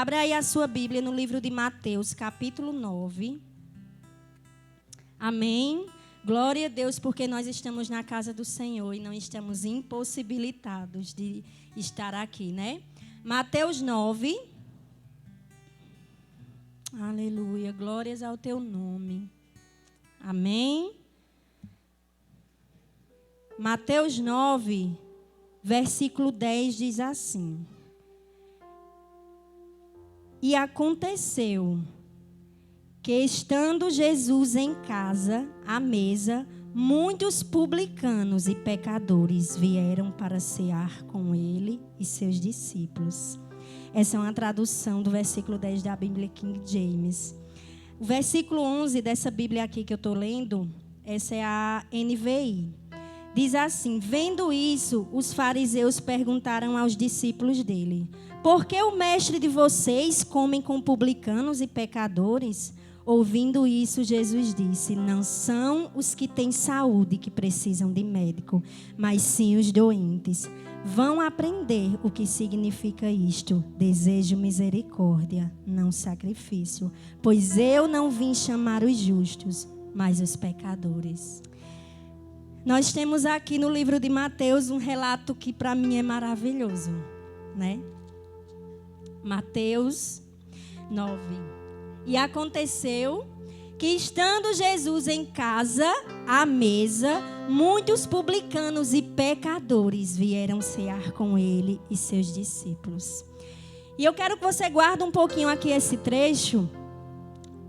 Abra aí a sua Bíblia no livro de Mateus, capítulo 9. Amém. Glória a Deus, porque nós estamos na casa do Senhor e não estamos impossibilitados de estar aqui, né? Mateus 9. Aleluia. Glórias ao teu nome. Amém. Mateus 9, versículo 10 diz assim: E aconteceu que, estando Jesus em casa, à mesa, muitos publicanos e pecadores vieram para cear com ele e seus discípulos. Essa é uma tradução do versículo 10 da Bíblia King James. O versículo 11 dessa Bíblia aqui que eu estou lendo, essa é a NVI. Diz assim: Vendo isso, os fariseus perguntaram aos discípulos dele: Por que o mestre de vocês come com publicanos e pecadores? Ouvindo isso, Jesus disse: Não são os que têm saúde que precisam de médico, mas sim os doentes. Vão aprender o que significa isto: desejo misericórdia, não sacrifício. Pois eu não vim chamar os justos, mas os pecadores. Nós temos aqui no livro de Mateus um relato que para mim é maravilhoso, né? Mateus 9. E aconteceu que, estando Jesus em casa, à mesa, muitos publicanos e pecadores vieram cear com ele e seus discípulos. E eu quero que você guarde um pouquinho aqui esse trecho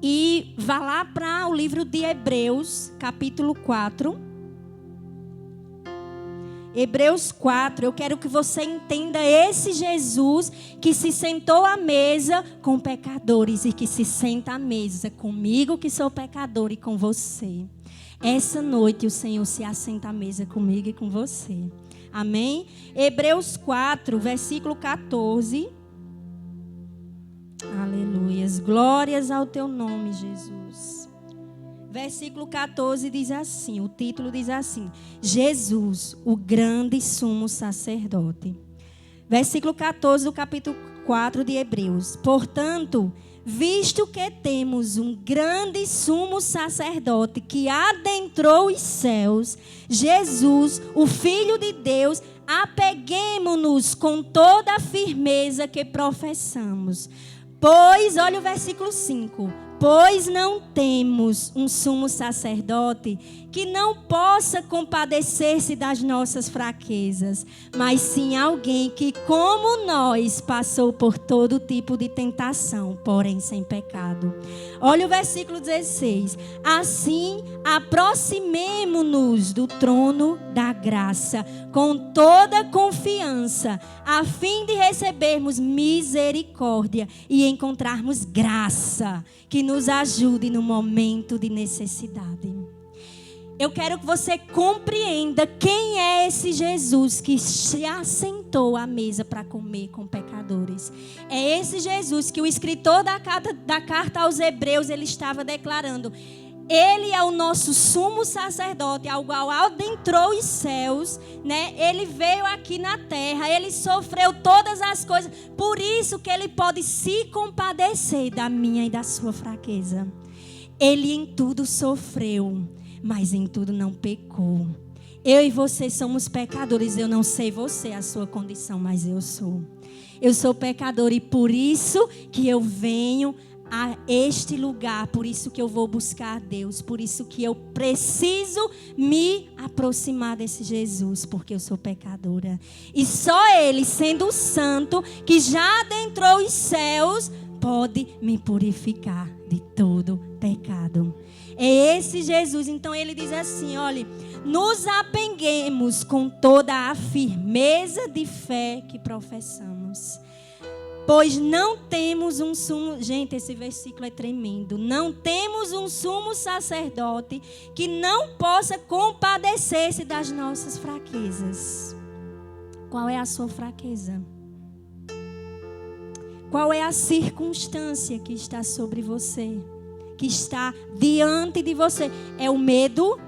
e vá lá para o livro de Hebreus, capítulo 4. Hebreus 4, eu quero que você entenda esse Jesus que se sentou à mesa com pecadores e que se senta à mesa comigo, que sou pecador, e com você. Essa noite o Senhor se assenta à mesa comigo e com você. Amém? Hebreus 4, versículo 14. Aleluias. Glórias ao teu nome, Jesus. Versículo 14 diz assim, o título diz assim: Jesus, o grande sumo sacerdote. Versículo 14 do capítulo 4 de Hebreus. Portanto, visto que temos um grande sumo sacerdote que adentrou os céus, Jesus, o Filho de Deus, apeguemo-nos com toda a firmeza que professamos. Pois, olha o versículo 5. Pois não temos um sumo sacerdote que não possa compadecer-se das nossas fraquezas, mas sim alguém que, como nós, passou por todo tipo de tentação, porém sem pecado. Olha o versículo 16. Assim, aproximemo-nos do trono da graça com toda confiança, a fim de recebermos misericórdia e encontrarmos graça que nos ajude no momento de necessidade. Eu quero que você compreenda quem é esse Jesus que se assentou à mesa para comer com pecadores. É esse Jesus que o escritor da carta aos Hebreus, ele estava declarando: Ele é o nosso sumo sacerdote, ao qual adentrou os céus, né? Ele veio aqui na terra, ele sofreu todas as coisas, por isso que ele pode se compadecer da minha e da sua fraqueza. Ele em tudo sofreu, mas em tudo não pecou. Eu e você somos pecadores. Eu não sei você, a sua condição, mas eu sou. Eu sou pecador e por isso que eu venho a este lugar, por isso que eu vou buscar a Deus, por isso que eu preciso me aproximar desse Jesus, porque eu sou pecadora. E só Ele, sendo santo, que já adentrou os céus, pode me purificar de todo pecado. É esse Jesus. Então ele diz assim, olha: nos apeguemos com toda a firmeza de fé que professamos. Pois não temos um sumo... Gente, esse versículo é tremendo. Não temos um sumo sacerdote que não possa compadecer-se das nossas fraquezas. Qual é a sua fraqueza? Qual é a circunstância que está sobre você? Que está diante de você? É o medo?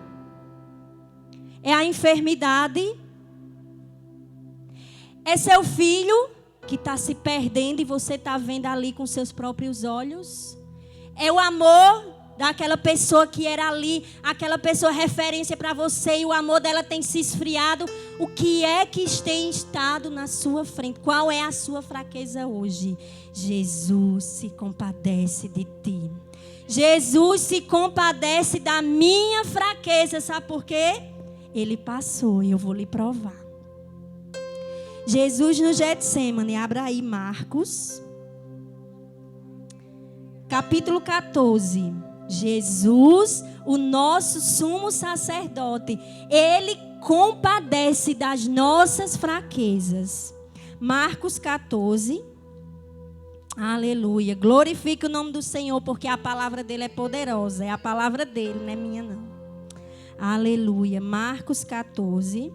É a enfermidade? É seu filho? que está se perdendo e você está vendo ali com seus próprios olhos? É o amor daquela pessoa que era ali, aquela pessoa referência para você, e o amor dela tem se esfriado. O que é que tem estado na sua frente? Qual é a sua fraqueza hoje? Jesus se compadece de ti. Jesus se compadece da minha fraqueza. Sabe por quê? Ele passou e eu vou lhe provar. Jesus no Getsemane, abra aí Marcos, capítulo 14. Jesus, o nosso sumo sacerdote, ele compadece das nossas fraquezas. Marcos 14. Aleluia. Glorifique o nome do Senhor, porque a palavra dele é poderosa. É a palavra dele, não é minha não. Aleluia. Marcos 14,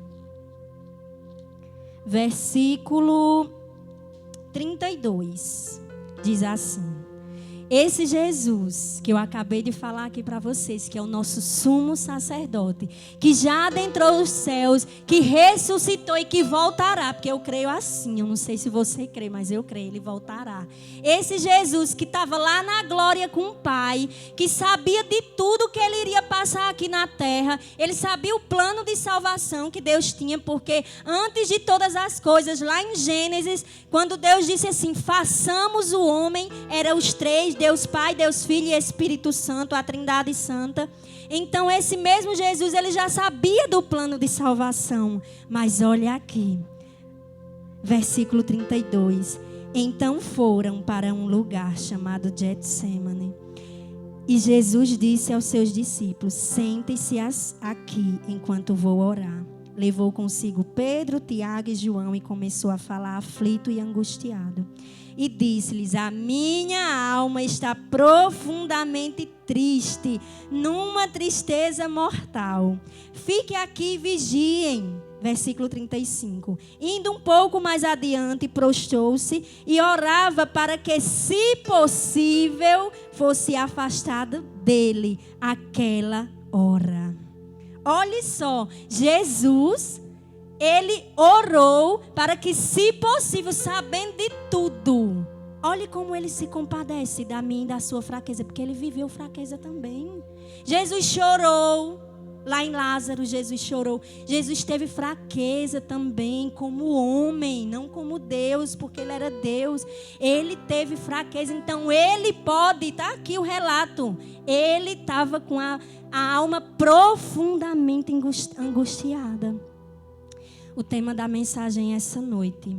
versículo 32. Diz assim: esse Jesus que eu acabei de falar aqui para vocês, que é o nosso sumo sacerdote, que já adentrou os céus, que ressuscitou e que voltará, porque eu creio assim, eu não sei se você crê, mas eu creio, ele voltará. Esse Jesus que estava lá na glória com o Pai, que sabia de tudo que ele iria passar aqui na terra, ele sabia o plano de salvação que Deus tinha, porque antes de todas as coisas, lá em Gênesis, quando Deus disse assim, façamos o homem, eram os três, Deus Pai, Deus Filho e Espírito Santo, a Trindade Santa. Então esse mesmo Jesus, ele já sabia do plano de salvação. Mas olha aqui, versículo 32. Então foram para um lugar chamado Getsemane. E Jesus disse aos seus discípulos, sentem-se aqui enquanto vou orar. Levou consigo Pedro, Tiago e João e começou a falar aflito e angustiado. E disse-lhes, a minha alma está profundamente triste, numa tristeza mortal. Fique aqui e vigiem. Versículo 35. Indo um pouco mais adiante, prostrou-se e orava para que, se possível, fosse afastado dele aquela hora. Olhe só, Jesus, ele orou para que, se possível, sabendo de tudo, olhe como ele se compadece da minha e da sua fraqueza, porque ele viveu fraqueza também. Jesus chorou, lá em Lázaro, Jesus chorou. Jesus teve fraqueza também, como homem, não como Deus, porque ele era Deus. Ele teve fraqueza, então ele pode, está aqui o relato, ele estava com a alma profundamente angustiada. O tema da mensagem essa noite: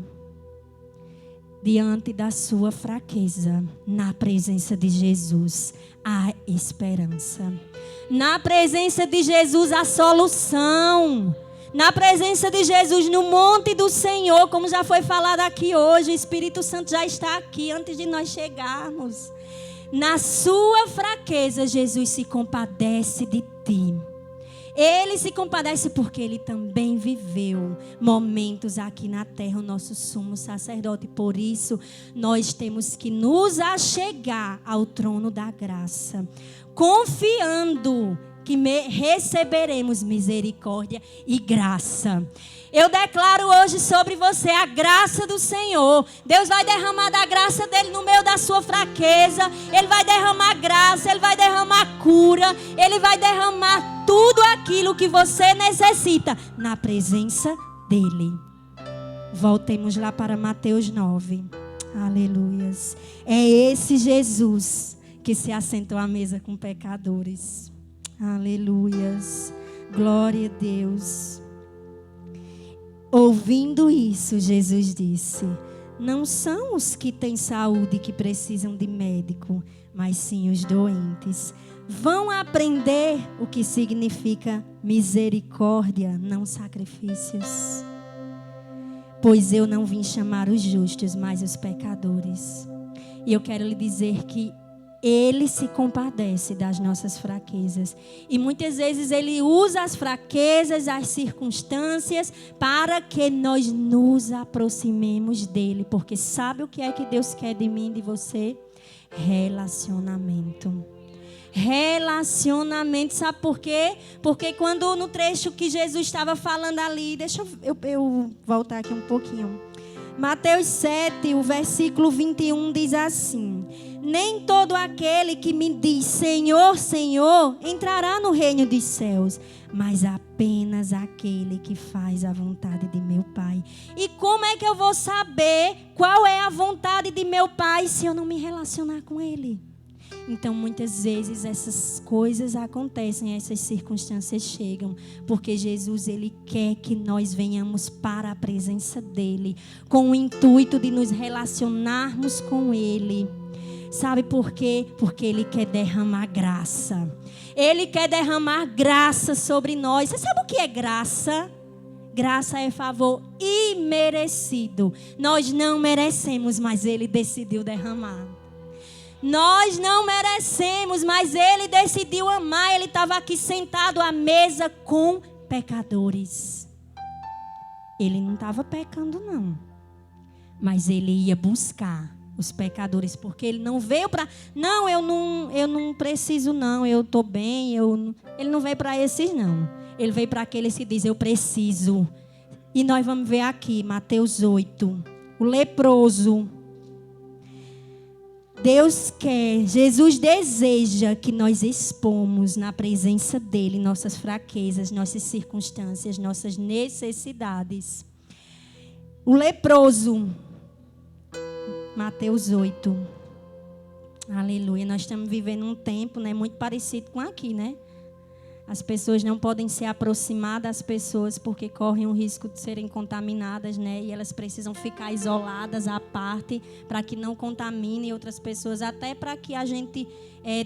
diante da sua fraqueza, na presença de Jesus, há esperança. Na presença de Jesus, há solução. Na presença de Jesus, no monte do Senhor, como já foi falado aqui hoje, o Espírito Santo já está aqui antes de nós chegarmos. Na sua fraqueza, Jesus se compadece de ti. Ele se compadece porque ele também viveu momentos aqui na terra, o nosso sumo sacerdote. Por isso, nós temos que nos achegar ao trono da graça, confiando que receberemos misericórdia e graça. Eu declaro hoje sobre você a graça do Senhor. Deus vai derramar da graça dele no meio da sua fraqueza. Ele vai derramar graça, ele vai derramar cura, ele vai derramar tudo aquilo que você necessita na presença dele. Voltemos lá para Mateus 9. Aleluias. É esse Jesus que se assentou à mesa com pecadores. Aleluias. Glória a Deus. Ouvindo isso, Jesus disse: não são os que têm saúde que precisam de médico, mas sim os doentes. Vão aprender o que significa misericórdia, não sacrifícios. Pois eu não vim chamar os justos, mas os pecadores. E eu quero lhe dizer que ele se compadece das nossas fraquezas. E muitas vezes ele usa as fraquezas, as circunstâncias, para que nós nos aproximemos dele. Porque sabe o que é que Deus quer de mim e de você? Relacionamento. Relacionamento, sabe por quê? Porque quando no trecho que Jesus estava falando ali, deixa eu voltar aqui um pouquinho. Mateus 7, o versículo 21 diz assim: nem todo aquele que me diz Senhor, Senhor, entrará no reino dos céus, mas apenas aquele que faz a vontade de meu Pai. E como é que eu vou saber qual é a vontade de meu Pai se eu não me relacionar com Ele? Então, muitas vezes, essas coisas acontecem, essas circunstâncias chegam, porque Jesus, Ele quer que nós venhamos para a presença dEle, com o intuito de nos relacionarmos com Ele. Sabe por quê? Porque Ele quer derramar graça. Ele quer derramar graça sobre nós. Você sabe o que é graça? Graça é favor imerecido. Nós não merecemos, mas Ele decidiu derramar. Nós não merecemos, mas Ele decidiu amar. Ele estava aqui sentado à mesa com pecadores. Ele não estava pecando, não. Mas Ele ia buscar os pecadores, porque Ele não veio para... Não, eu não preciso, não. Eu estou bem. Ele não veio para esses, não. Ele veio para aqueles que dizem, eu preciso. E nós vamos ver aqui, Mateus 8. O leproso... Deus quer, Jesus deseja que nós expomos na presença dEle nossas fraquezas, nossas circunstâncias, nossas necessidades. O leproso, Mateus 8. Aleluia. Nós estamos vivendo um tempo, né, muito parecido com aqui, né? As pessoas não podem se aproximar das pessoas porque correm o risco de serem contaminadas, né? E elas precisam ficar isoladas à parte para que não contaminem outras pessoas, até para que a gente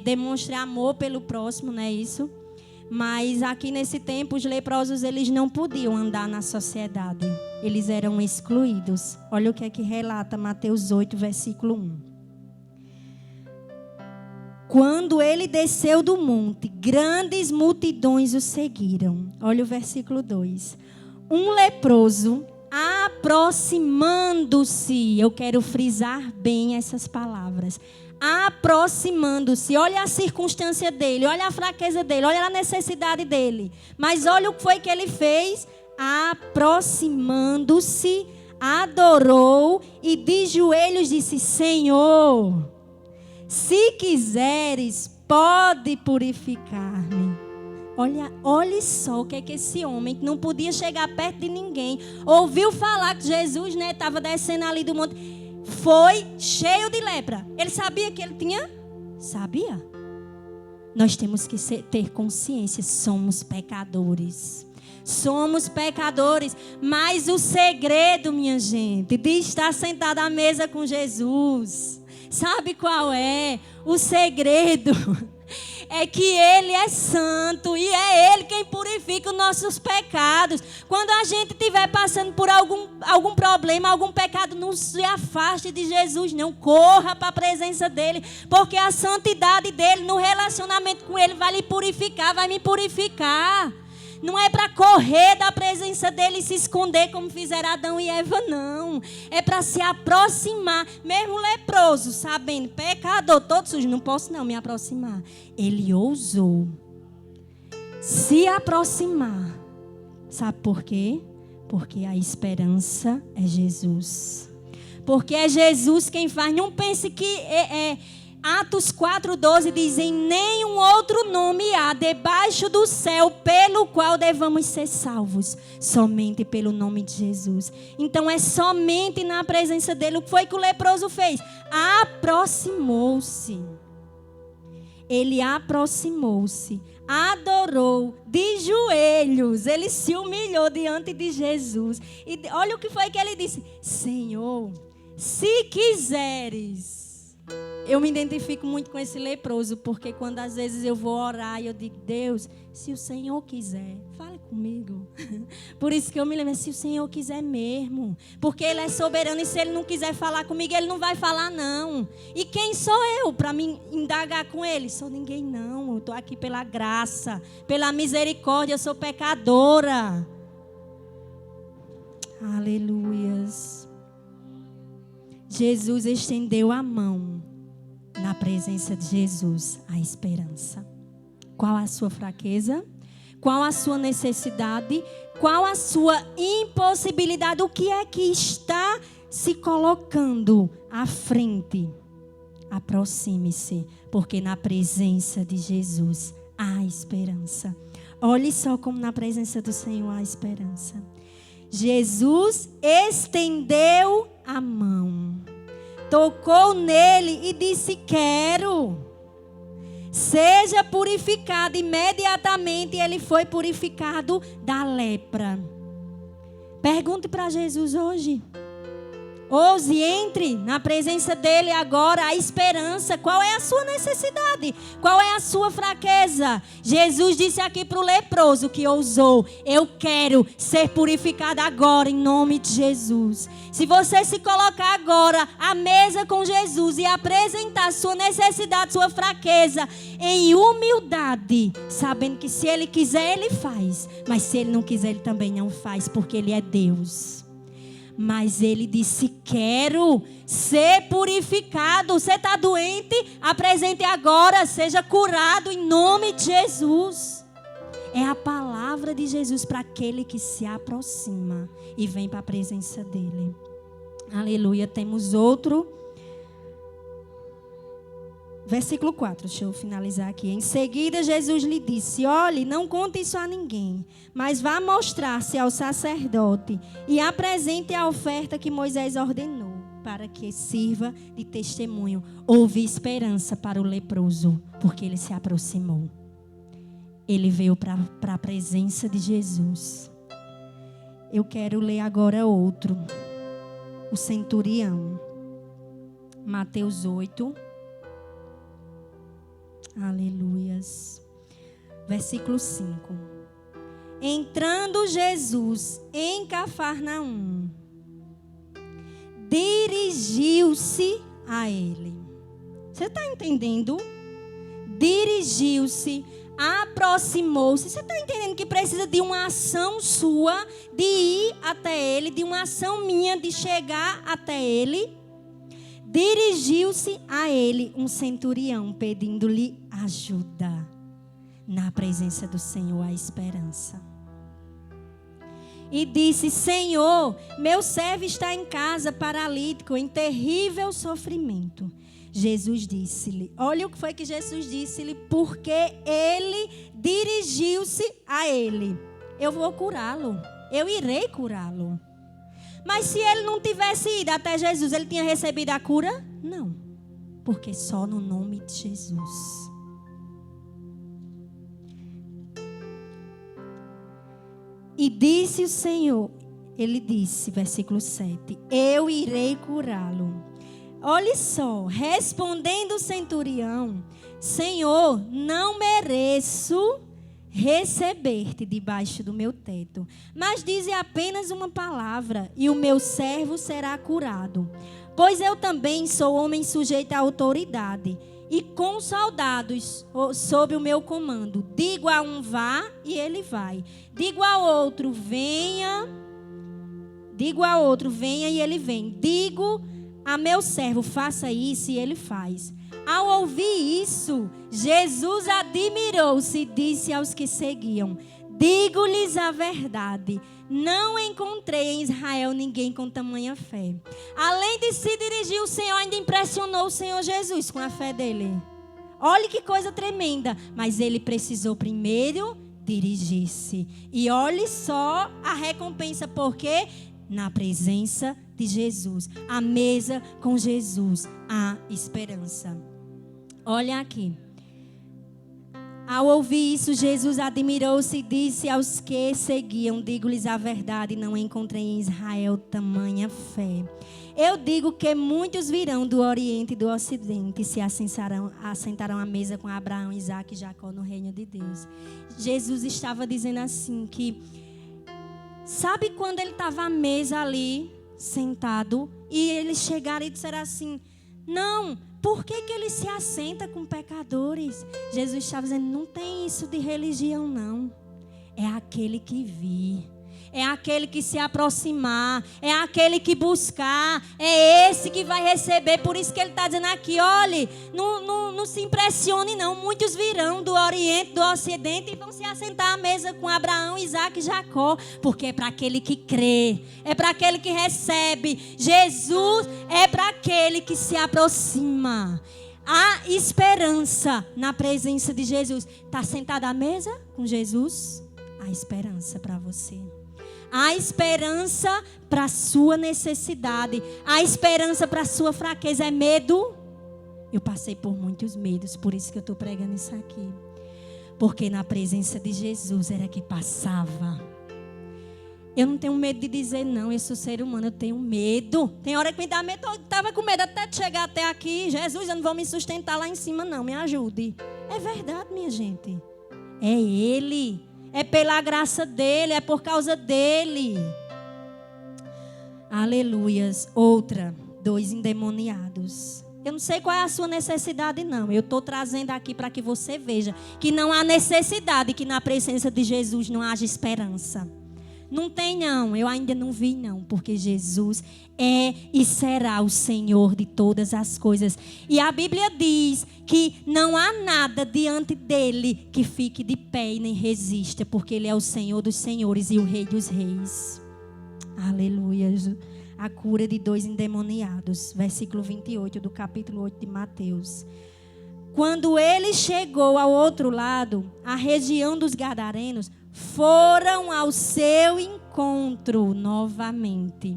demonstre amor pelo próximo, não é isso? Mas aqui nesse tempo, os leprosos, eles não podiam andar na sociedade. Eles eram excluídos. Olha o que é que relata Mateus 8, versículo 1. Quando ele desceu do monte, grandes multidões o seguiram. Olha o versículo 2. Um leproso, aproximando-se. Eu quero frisar bem essas palavras. Aproximando-se. Olha a circunstância dele, olha a fraqueza dele, olha a necessidade dele. Mas olha o que foi que ele fez. Aproximando-se, adorou e de joelhos disse, Senhor... se quiseres, pode purificar-me. Olha só o que é que esse homem, que não podia chegar perto de ninguém, ouviu falar que Jesus estava descendo ali do monte, foi cheio de lepra. Ele sabia que ele tinha? Sabia. Nós temos que ter consciência, somos pecadores. Somos pecadores, mas o segredo, minha gente, de estar sentado à mesa com Jesus... sabe qual é? O segredo é que Ele é santo e é Ele quem purifica os nossos pecados. Quando a gente estiver passando por algum problema, algum pecado, não se afaste de Jesus, não. Corra para a presença dEle, porque a santidade dEle no relacionamento com Ele vai lhe purificar, vai me purificar. Não é para correr da presença dele e se esconder como fizeram Adão e Eva, não. É para se aproximar, mesmo leproso, sabendo, pecador, todo sujo, não posso não me aproximar. Ele ousou se aproximar. Sabe por quê? Porque a esperança é Jesus. Porque é Jesus quem faz. Não pense que Atos 4,12 diz, em nenhum outro nome há debaixo do céu pelo qual devamos ser salvos, somente pelo nome de Jesus. Então é somente na presença dele. O que foi que o leproso fez? Aproximou-se. Ele aproximou-se, adorou de joelhos, ele se humilhou diante de Jesus. E olha o que foi que ele disse, Senhor, se quiseres. Eu me identifico muito com esse leproso, porque quando às vezes eu vou orar e eu digo, Deus, se o Senhor quiser, fale comigo. Por isso que eu me lembro, se o Senhor quiser mesmo. Porque Ele é soberano e se Ele não quiser falar comigo, Ele não vai falar não. E quem sou eu para me indagar com Ele? Sou ninguém não, eu estou aqui pela graça, pela misericórdia, eu sou pecadora. Aleluias. Jesus estendeu a mão. Na presença de Jesus, a esperança. Qual a sua fraqueza? Qual a sua necessidade? Qual a sua impossibilidade? O que é que está se colocando à frente, aproxime-se, porque na presença de Jesus há esperança. Olhe só como na presença do Senhor há esperança. Jesus estendeu a mão, tocou nele e disse: quero. Seja purificado. Imediatamente ele foi purificado da lepra. Pergunte para Jesus hoje. Ouse, entre na presença dele agora. A esperança. Qual é a sua necessidade? Qual é a sua fraqueza? Jesus disse aqui para o leproso que ousou: eu quero ser purificado agora em nome de Jesus. Se você se colocar agora à mesa com Jesus e apresentar sua necessidade, sua fraqueza em humildade, sabendo que se ele quiser ele faz, mas se ele não quiser ele também não faz, porque ele é Deus. Mas ele disse: quero ser purificado. Você está doente? Apresente agora. Seja curado em nome de Jesus. É a palavra de Jesus para aquele que se aproxima e vem para a presença dele. Aleluia. Temos outro. Versículo 4, deixa eu finalizar aqui. Em seguida, Jesus lhe disse: olhe, não conte isso a ninguém, mas vá mostrar-se ao sacerdote e apresente a oferta que Moisés ordenou, para que sirva de testemunho. Houve esperança para o leproso, porque ele se aproximou. Ele veio para a presença de Jesus. Eu quero ler agora outro. O centurião. Mateus 8. Aleluias. Versículo 5. Entrando Jesus em Cafarnaum, dirigiu-se a ele. Você está entendendo? Dirigiu-se, aproximou-se. Você está entendendo que precisa de uma ação sua, de ir até ele, de uma ação minha, de chegar até ele? Dirigiu-se a ele um centurião, pedindo-lhe ajuda. Na presença do Senhor há esperança. E disse: Senhor, meu servo está em casa, paralítico, em terrível sofrimento. Jesus disse-lhe, olha o que foi que Jesus disse-lhe, porque ele dirigiu-se a ele: eu vou curá-lo, eu irei curá-lo. Mas se ele não tivesse ido até Jesus, ele tinha recebido a cura? Não. Porque só no nome de Jesus. E disse o Senhor, ele disse, versículo 7, eu irei curá-lo. Olha só, respondendo o centurião: Senhor, não mereço receber-te debaixo do meu teto, mas dize apenas uma palavra e o meu servo será curado. Pois eu também sou homem sujeito à autoridade e com soldados sob o meu comando. Digo a um: vá, e ele vai. Digo ao outro: venha. Digo ao outro: venha, e ele vem. Digo a meu servo: faça isso, e ele faz. Ao ouvir isso, Jesus admirou-se e disse aos que seguiam: digo-lhes a verdade, não encontrei em Israel ninguém com tamanha fé. Além de se dirigir, o Senhor ainda impressionou o Senhor Jesus com a fé dele. Olha que coisa tremenda. Mas ele precisou primeiro dirigir-se. E olhe só a recompensa, porque na presença de Jesus, à mesa com Jesus, há esperança. Olha aqui. Ao ouvir isso, Jesus admirou-se e disse aos que seguiam: digo-lhes a verdade, não encontrei em Israel tamanha fé. Eu digo que muitos virão do Oriente e do Ocidente e se assentarão à mesa com Abraão, Isaque e Jacó no reino de Deus. Jesus estava dizendo assim que, sabe quando ele estava à mesa ali, sentado, e eles chegaram e disseram assim: não, por que ele se assenta com pecadores? Jesus estava dizendo: não tem isso de religião, não. É aquele que vi. é aquele que se aproximar, é aquele que buscar, é esse que vai receber. Por isso que ele está dizendo aqui, olhe, não se impressione não, muitos virão do Oriente, do Ocidente e vão se assentar à mesa com Abraão, Isaac e Jacó, porque é para aquele que crê, é para aquele que recebe. Jesus é para aquele que se aproxima. A esperança na presença de Jesus. Está sentado à mesa com Jesus? Há esperança para você. Há esperança para a sua necessidade. Há esperança para a sua fraqueza. É medo? Eu passei por muitos medos, por isso que eu estou pregando isso aqui. Porque na presença de Jesus era que passava. Eu não tenho medo de dizer não, eu sou ser humano, eu tenho medo. Tem hora que me dá medo, eu estava com medo até de chegar até aqui. Jesus, eu não vou me sustentar lá em cima não, me ajude. É verdade, minha gente. É Ele, é pela graça dEle, é por causa dEle. Aleluias. Outra, 2 endemoniados. Eu não sei qual é a sua necessidade não, eu estou trazendo aqui para que você veja que não há necessidade, que na presença de Jesus não haja esperança. Não tem não, eu ainda não vi não, porque Jesus é e será o Senhor de todas as coisas. E a Bíblia diz que não há nada diante dele que fique de pé e nem resista, porque ele é o Senhor dos senhores e o Rei dos reis. Aleluia. A cura de 2 endemoniados, versículo 28 do capítulo 8 de Mateus. Quando ele chegou ao outro lado, a região dos Gadarenos, foram ao seu encontro novamente.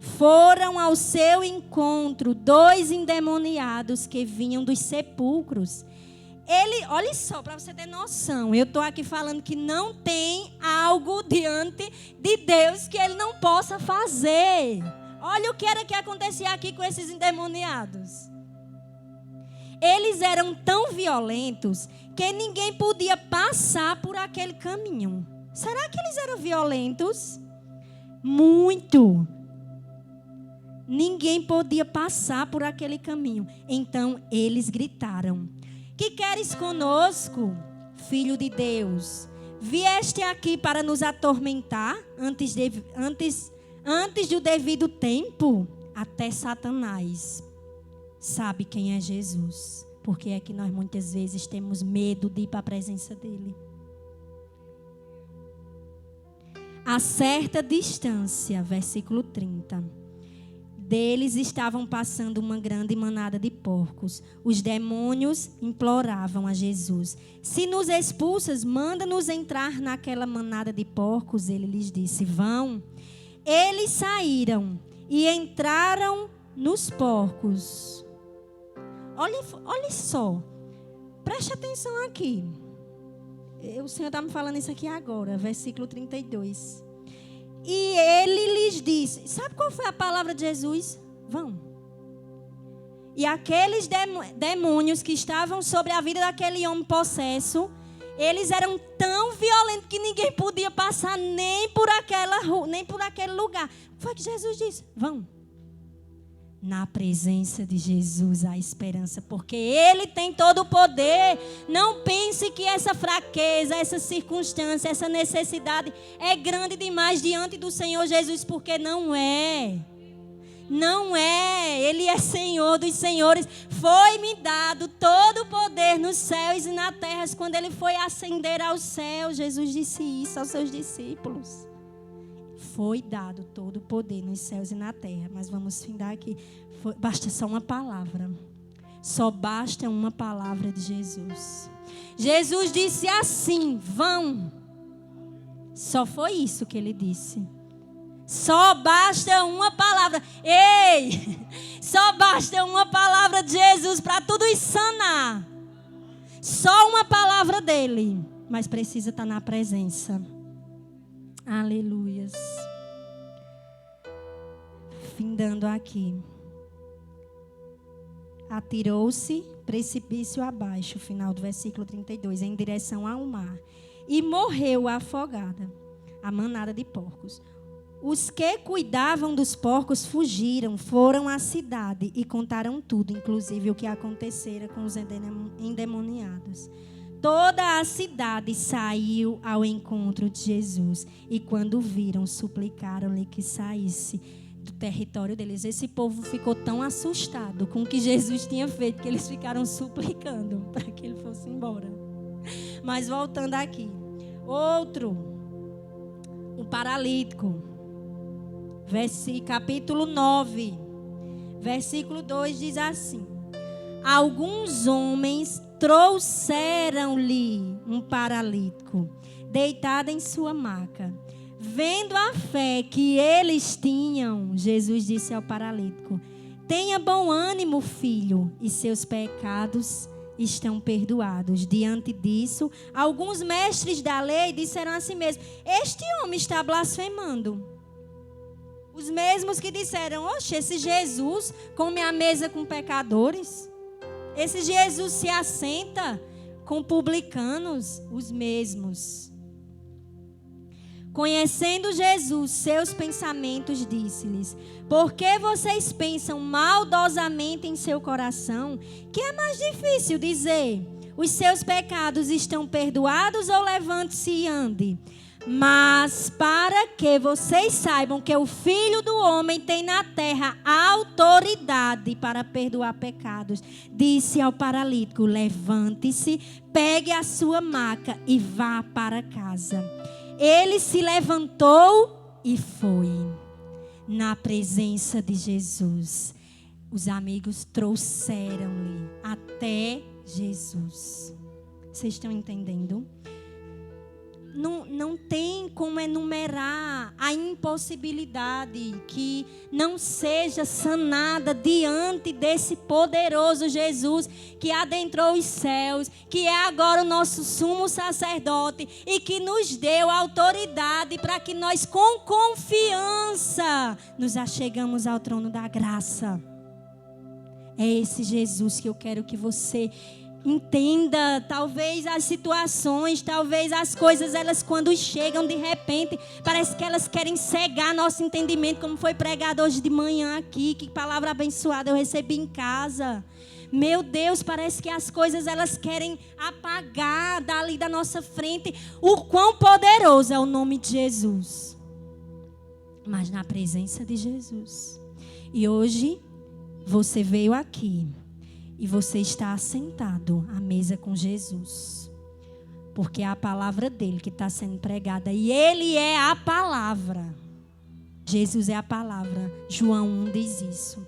Foram ao seu encontro 2 endemoniados que vinham dos sepulcros. Ele, olha só, para você ter noção, eu estou aqui falando que não tem algo diante de Deus que ele não possa fazer. Olha o que era que acontecia aqui com esses endemoniados. Eles eram tão violentos que ninguém podia passar por aquele caminho. Será que eles eram violentos? Muito. Ninguém podia passar por aquele caminho. Então eles gritaram: que queres conosco, filho de Deus? Vieste aqui para nos atormentar antes do devido tempo? Até Satanás sabe quem é Jesus. Porque é que nós muitas vezes temos medo de ir para a presença dele. A certa distância, versículo 30. Deles estavam passando uma grande manada de porcos. Os demônios imploravam a Jesus: se nos expulsas, manda-nos entrar naquela manada de porcos. Ele lhes disse: vão. Eles saíram e entraram nos porcos. Olha só, preste atenção aqui. O Senhor está me falando isso aqui agora, versículo 32. E ele lhes disse, sabe qual foi a palavra de Jesus? Vão. E aqueles demônios que estavam sobre a vida daquele homem possesso, eles eram tão violentos que ninguém podia passar nem por aquela rua, nem por aquele lugar. Foi que Jesus disse: vão. Na presença de Jesus há esperança, porque Ele tem todo o poder. Não pense que essa fraqueza, essa circunstância, essa necessidade é grande demais diante do Senhor Jesus, porque não é. Não é. Ele é Senhor dos senhores. Foi-me dado todo o poder nos céus e na terra. Quando Ele foi ascender ao céu, Jesus disse isso aos seus discípulos. Foi dado todo o poder nos céus e na terra. Mas vamos findar aqui. Basta só uma palavra. Só basta uma palavra de Jesus. Jesus disse assim: vão. Só foi isso que Ele disse. Só basta uma palavra. Ei! Só basta uma palavra de Jesus para tudo isso sanar. Só uma palavra dEle. Mas precisa estar na presença. Aleluias. Findando aqui. Atirou-se precipício abaixo, final do versículo 32, em direção ao mar. E morreu afogada a manada de porcos. Os que cuidavam dos porcos fugiram, foram à cidade e contaram tudo, inclusive o que acontecera com os endemoniados. toda a cidade saiu ao encontro de Jesus. E quando viram, suplicaram-lhe que saísse do território deles. Esse povo ficou tão assustado com o que Jesus tinha feito que eles ficaram suplicando para que ele fosse embora. Mas voltando aqui, um paralítico, capítulo 9, versículo 2 diz assim: alguns homens trouxeram-lhe um paralítico, deitado em sua maca. Vendo a fé que eles tinham, Jesus disse ao paralítico: tenha bom ânimo, filho, e seus pecados estão perdoados. Diante disso, alguns mestres da lei disseram a si mesmos: este homem está blasfemando. Os mesmos que disseram: oxe, esse Jesus come à mesa com pecadores? Esse Jesus se assenta com publicanos? Os mesmos. Conhecendo Jesus, seus pensamentos, disse-lhes: por que vocês pensam maldosamente em seu coração? Que é mais difícil dizer: os seus pecados estão perdoados, ou levante-se e ande? Mas para que vocês saibam que o Filho do Homem tem na terra autoridade para perdoar pecados, disse ao paralítico: levante-se, pegue a sua maca e vá para casa. Ele se levantou e foi. Na presença de Jesus, os amigos trouxeram-lhe até Jesus. Vocês estão entendendo? Não tem como enumerar a impossibilidade que não seja sanada diante desse poderoso Jesus que adentrou os céus, que é agora o nosso sumo sacerdote e que nos deu autoridade para que nós com confiança nos achegamos ao trono da graça. É esse Jesus que eu quero que você entenda. Talvez as situações, talvez as coisas, elas quando chegam de repente, parece que elas querem cegar nosso entendimento, como foi pregado hoje de manhã aqui. Que palavra abençoada eu recebi em casa. Meu Deus, parece que as coisas elas querem apagar dali da nossa frente o quão poderoso é o nome de Jesus. Mas na presença de Jesus. E hoje você veio aqui e você está assentado à mesa com Jesus. Porque é a palavra dele que está sendo pregada. E ele é a palavra. Jesus é a palavra. João 1 diz isso.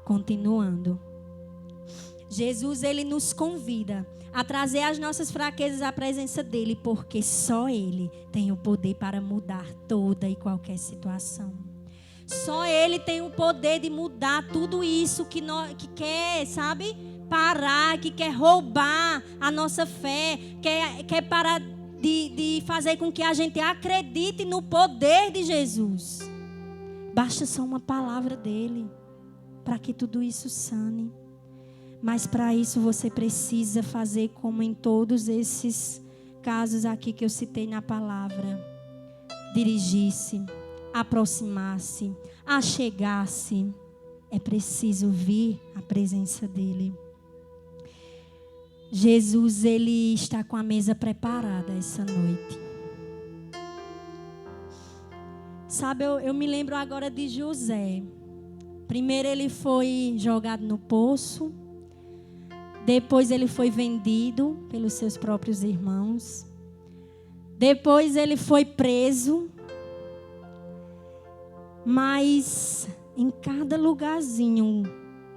Continuando. Jesus, ele nos convida a trazer as nossas fraquezas à presença dele. Porque só ele tem o poder para mudar toda e qualquer situação. Só ele tem o poder de mudar tudo isso que quer, sabe, parar, que quer roubar a nossa fé, quer parar de fazer com que a gente acredite no poder de Jesus. Basta só uma palavra dele para que tudo isso sane. Mas para isso você precisa fazer como em todos esses casos aqui que eu citei na palavra: dirigir-se, aproximar-se, achegar-se. É preciso vir à presença dele. Jesus, ele está com a mesa preparada essa noite. Sabe, eu me lembro agora de José. Primeiro ele foi jogado no poço. Depois ele foi vendido pelos seus próprios irmãos. Depois ele foi preso. Mas em cada lugarzinho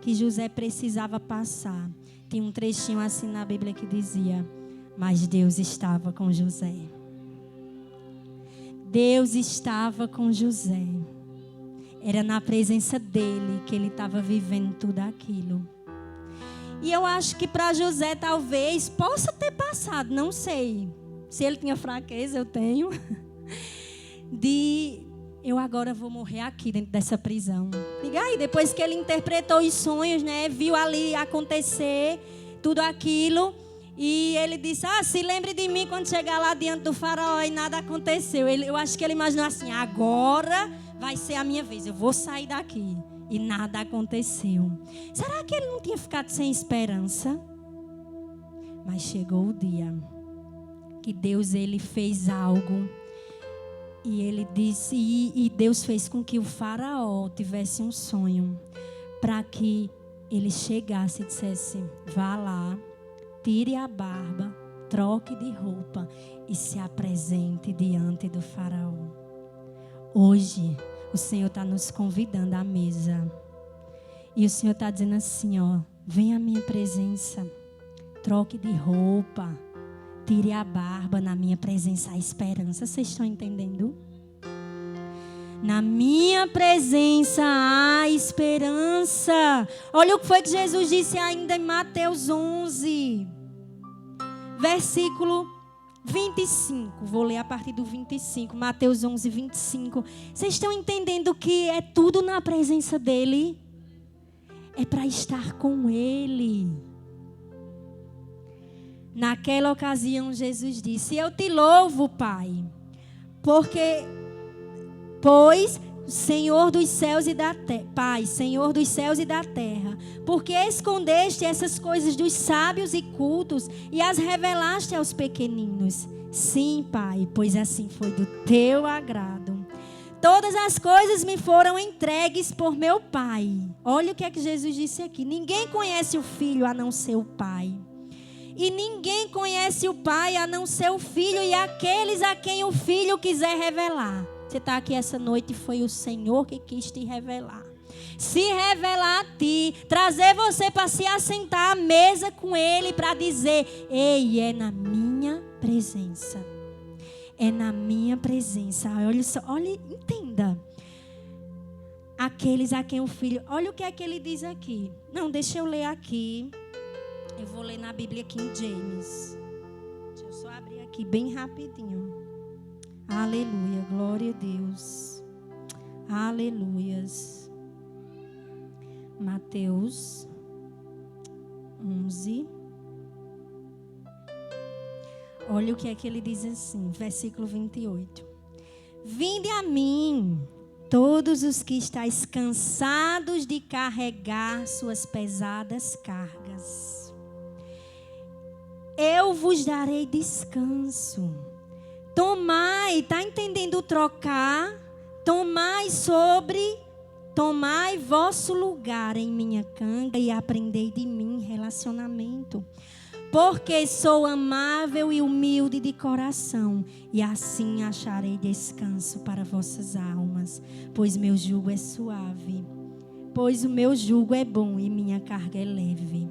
que José precisava passar, tem um trechinho assim na Bíblia que dizia: mas Deus estava com José. Deus estava com José. Era na presença dele que ele estava vivendo tudo aquilo. E eu acho que para José talvez possa ter passado, não sei. Se ele tinha fraqueza, eu tenho. Eu agora vou morrer aqui dentro dessa prisão. E aí, depois que ele interpretou os sonhos, né? Viu ali acontecer tudo aquilo. E ele disse: se lembre de mim quando chegar lá diante do faraó. E nada aconteceu. Eu acho que ele imaginou assim: agora vai ser a minha vez. Eu vou sair daqui. E nada aconteceu. Será que ele não tinha ficado sem esperança? Mas chegou o dia que Deus, ele fez algo. E ele disse, e Deus fez com que o faraó tivesse um sonho, para que ele chegasse e dissesse: vá lá, tire a barba, troque de roupa e se apresente diante do faraó. Hoje o Senhor está nos convidando à mesa. E o Senhor está dizendo assim, ó: vem à minha presença, troque de roupa, tire a barba, na minha presença há esperança. Vocês estão entendendo? Na minha presença há esperança. Olha o que foi que Jesus disse ainda em Mateus 11, versículo 25. Vou ler a partir do 25. Mateus 11, 25. Vocês estão entendendo que é tudo na presença dEle? É para estar com Ele. Naquela ocasião, Jesus disse: eu te louvo, Pai, pois Senhor dos céus e da terra, Pai, Senhor dos céus e da terra, porque escondeste essas coisas dos sábios e cultos e as revelaste aos pequeninos. Sim, Pai, pois assim foi do teu agrado. Todas as coisas me foram entregues por meu Pai. Olha o que é que Jesus disse aqui: ninguém conhece o Filho a não ser o Pai. E ninguém conhece o Pai a não ser o Filho e aqueles a quem o Filho quiser revelar. Você está aqui essa noite e foi o Senhor que quis te revelar. Se revelar a ti, trazer você para se assentar à mesa com Ele, para dizer: ei, é na minha presença. É na minha presença. Olha só, olha, entenda. Aqueles a quem o Filho... Olha o que é que ele diz aqui. Não, deixa eu ler aqui. Eu vou ler na Bíblia King James. Deixa eu só abrir aqui bem rapidinho. Aleluia, glória a Deus. Aleluias. Mateus 11. Olha o que é que ele diz assim, versículo 28. Vinde a mim, todos os que estáis cansados de carregar suas pesadas cargas. Eu vos darei descanso. Tomai, está entendendo trocar? Tomai vosso lugar em minha canga e aprendei de mim relacionamento. Porque sou amável e humilde de coração, e assim acharei descanso para vossas almas. Pois meu jugo é suave, pois o meu jugo é bom e minha carga é leve.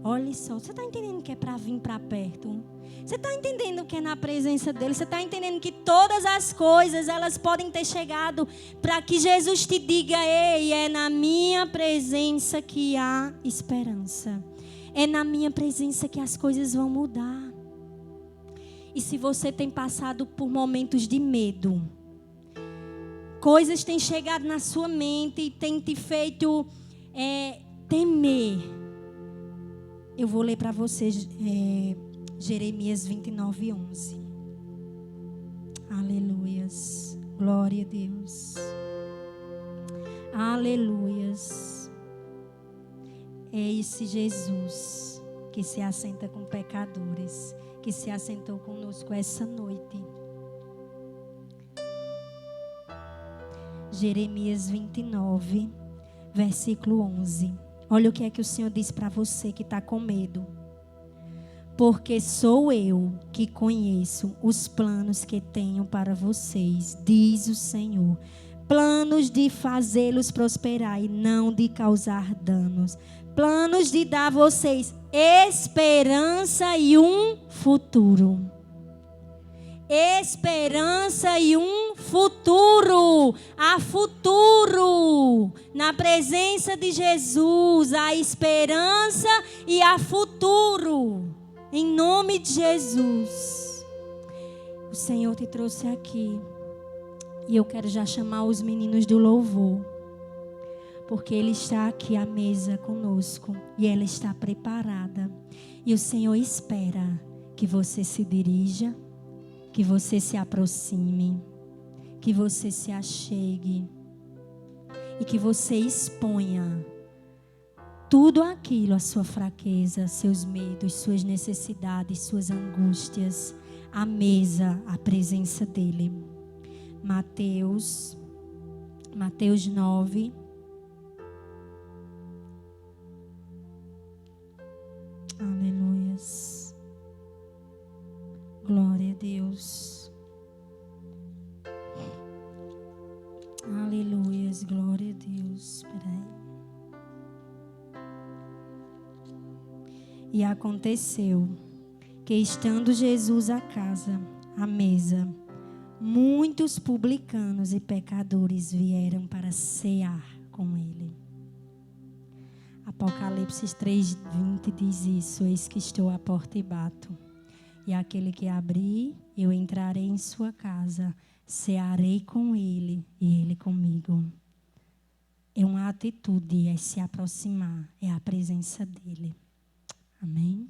Olha só, você está entendendo que é para vir para perto? Você está entendendo que é na presença dele? Você está entendendo que todas as coisas, elas podem ter chegado para que Jesus te diga: ei, é na minha presença que há esperança. É na minha presença que as coisas vão mudar. E se você tem passado por momentos de medo, coisas têm chegado na sua mente e têm te feito temer. Eu vou ler para vocês Jeremias 29, 11. Aleluias. Glória a Deus. Aleluias. É esse Jesus que se assenta com pecadores, que se assentou conosco essa noite. Jeremias 29, versículo 11. Olha o que é que o Senhor diz para você que está com medo. Porque sou eu que conheço os planos que tenho para vocês, diz o Senhor. Planos de fazê-los prosperar e não de causar danos. Planos de dar a vocês esperança e um futuro. Esperança e um futuro. Há futuro. Na presença de Jesus, há esperança e há futuro. Em nome de Jesus. O Senhor te trouxe aqui. E eu quero já chamar os meninos do louvor. Porque Ele está aqui à mesa conosco. E ela está preparada. E o Senhor espera que você se dirija, que você se aproxime, que você se achegue. E que você exponha tudo aquilo, a sua fraqueza, seus medos, suas necessidades, suas angústias, à mesa, a presença dele. Mateus 9. Aleluias. Glória a Deus. Aleluias, glória a Deus. Espera aí. E aconteceu que, estando Jesus à mesa, muitos publicanos e pecadores vieram para cear com ele. Apocalipse 3:20 diz isso: eis que estou à porta e bato. E aquele que abrir, eu entrarei em sua casa, cearei com ele e ele comigo. É uma atitude, é se aproximar, é a presença dele. Amém?